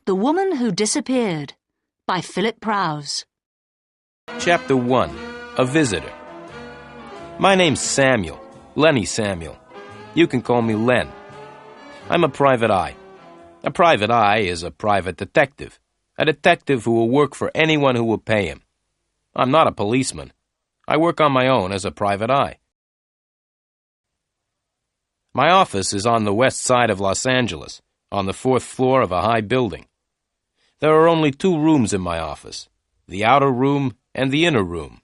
The Woman Who Disappeared by Philip Prowse. Chapter 1. A Visitor. My name's Samuel, Lenny Samuel. You can call me Len. I'm a private eye. A private eye is a private detective. A detective who will work for anyone who will pay him. I'm not a policeman. I work on my own as a private eye. My office is on the west side of Los Angeles, on the 4th floor of a high building. There are only 2 rooms in my office, the outer room and the inner room.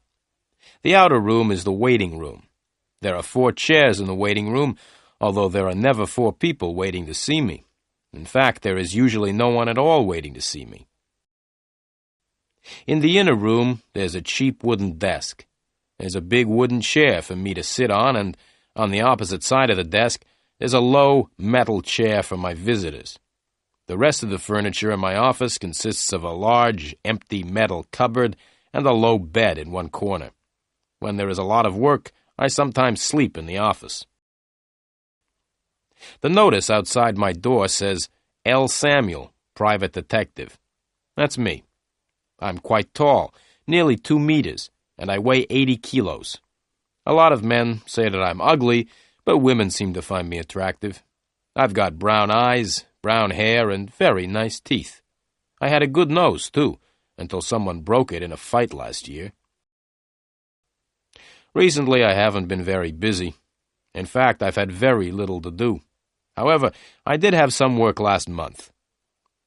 The outer room is the waiting room. There are 4 chairs in the waiting room, although there are never 4 people waiting to see me. In fact, there is usually no one at all waiting to see me. In the inner room, there's a cheap wooden desk. There's a big wooden chair for me to sit on, and on the opposite side of the desk, there's a low metal chair for my visitors. The rest of the furniture in my office consists of a large, empty metal cupboard and a low bed in one corner. When there is a lot of work, I sometimes sleep in the office. The notice outside my door says, L. Samuel, Private Detective. That's me. I'm quite tall, nearly 2 meters, and I weigh 80 kilos. A lot of men say that I'm ugly, but women seem to find me attractive. I've got brown eyes, brown hair, and very nice teeth. I had a good nose, too, until someone broke it in a fight last year. Recently, I haven't been very busy. In fact, I've had very little to do. However, I did have some work last month.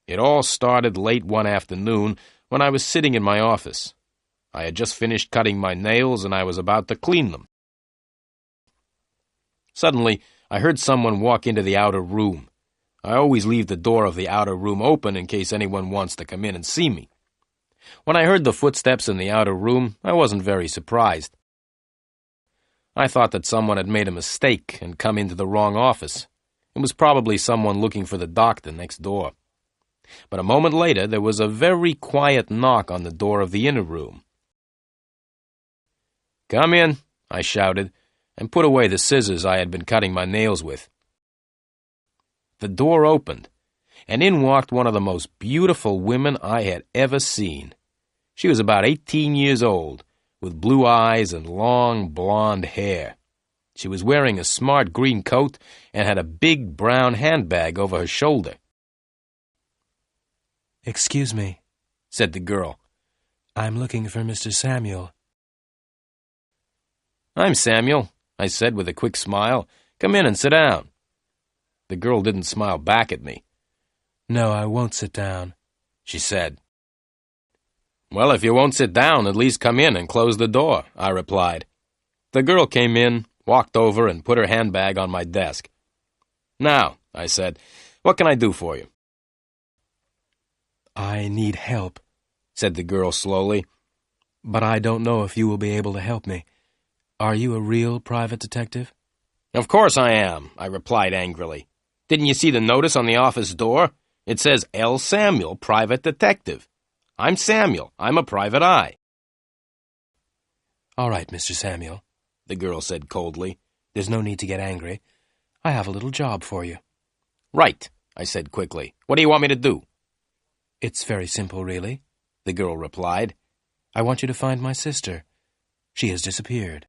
It all started late one afternoon when I was sitting in my office. I had just finished cutting my nails and I was about to clean them. Suddenly, I heard someone walk into the outer room. I always leave the door of the outer room open in case anyone wants to come in and see me. When I heard the footsteps in the outer room, I wasn't very surprised. I thought that someone had made a mistake and come into the wrong office. It was probably someone looking for the doctor next door. But a moment later, there was a very quiet knock on the door of the inner room. "Come in," I shouted, and put away the scissors I had been cutting my nails with. The door opened, and in walked one of the most beautiful women I had ever seen. She was about 18 years old, with blue eyes and long blonde hair. She was wearing a smart green coat and had a big brown handbag over her shoulder. "Excuse me," said the girl. "I'm looking for Mr. Samuel." "I'm Samuel," I said with a quick smile. "Come in and sit down." The girl didn't smile back at me. "No, I won't sit down," she said. "Well, if you won't sit down, at least come in and close the door," I replied. The girl came in, walked over, and put her handbag on my desk. "Now," I said, "what can I do for you?" "I need help," said the girl slowly, "but I don't know if you will be able to help me. Are you a real private detective?" "Of course I am," I replied angrily. "Didn't you see the notice on the office door? It says L. Samuel, Private Detective. I'm Samuel. I'm a private eye." "All right, Mr. Samuel," the girl said coldly. "There's no need to get angry. I have a little job for you." "Right," I said quickly. "What do you want me to do?" "It's very simple, really," the girl replied. "I want you to find my sister. She has disappeared."